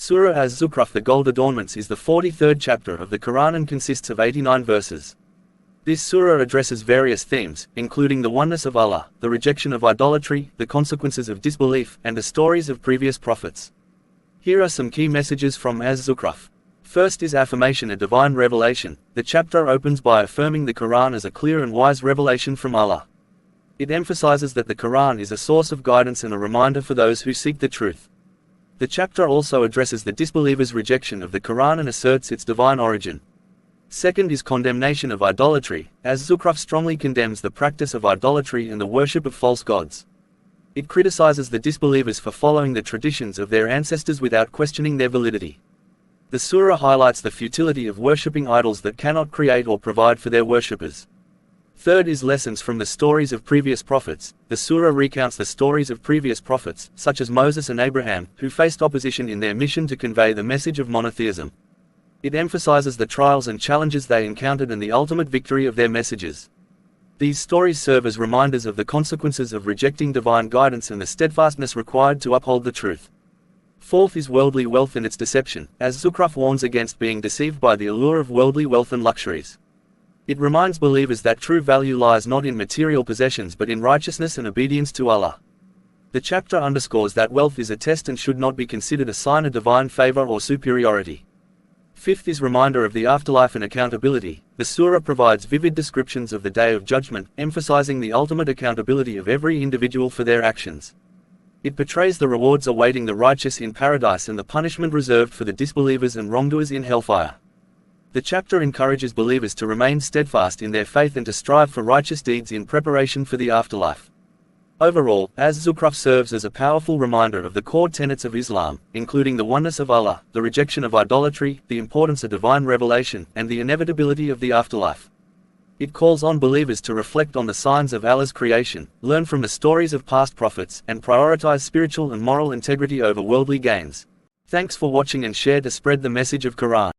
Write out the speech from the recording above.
Surah Az-Zukhruf, the Gold Adornments, is the 43rd chapter of the Quran and consists of 89 verses. This surah addresses various themes, including the oneness of Allah, the rejection of idolatry, the consequences of disbelief, and the stories of previous prophets. Here are some key messages from Az-Zukhruf. First is affirmation, a divine revelation. The chapter opens by affirming the Quran as a clear and wise revelation from Allah. It emphasizes that the Quran is a source of guidance and a reminder for those who seek the truth. The chapter also addresses the disbelievers' rejection of the Quran and asserts its divine origin. Second is condemnation of idolatry. Az-Zukhruf strongly condemns the practice of idolatry and the worship of false gods. It criticizes the disbelievers for following the traditions of their ancestors without questioning their validity. The surah highlights the futility of worshipping idols that cannot create or provide for their worshippers. Third is lessons from the stories of previous prophets. The surah recounts the stories of previous prophets, such as Moses and Abraham, who faced opposition in their mission to convey the message of monotheism. It emphasizes the trials and challenges they encountered and the ultimate victory of their messages. These stories serve as reminders of the consequences of rejecting divine guidance and the steadfastness required to uphold the truth. Fourth is worldly wealth and its deception. Az-Zukhruf warns against being deceived by the allure of worldly wealth and luxuries. It reminds believers that true value lies not in material possessions but in righteousness and obedience to Allah. The chapter underscores that wealth is a test and should not be considered a sign of divine favor or superiority. Fifth is reminder of the afterlife and accountability. The surah provides vivid descriptions of the Day of Judgment, emphasizing the ultimate accountability of every individual for their actions. It portrays the rewards awaiting the righteous in paradise and the punishment reserved for the disbelievers and wrongdoers in hellfire. The chapter encourages believers to remain steadfast in their faith and to strive for righteous deeds in preparation for the afterlife. Overall, Az-Zukhruf serves as a powerful reminder of the core tenets of Islam, including the oneness of Allah, the rejection of idolatry, the importance of divine revelation, and the inevitability of the afterlife. It calls on believers to reflect on the signs of Allah's creation, learn from the stories of past prophets, and prioritize spiritual and moral integrity over worldly gains. Thanks for watching and share to spread the message of Quran.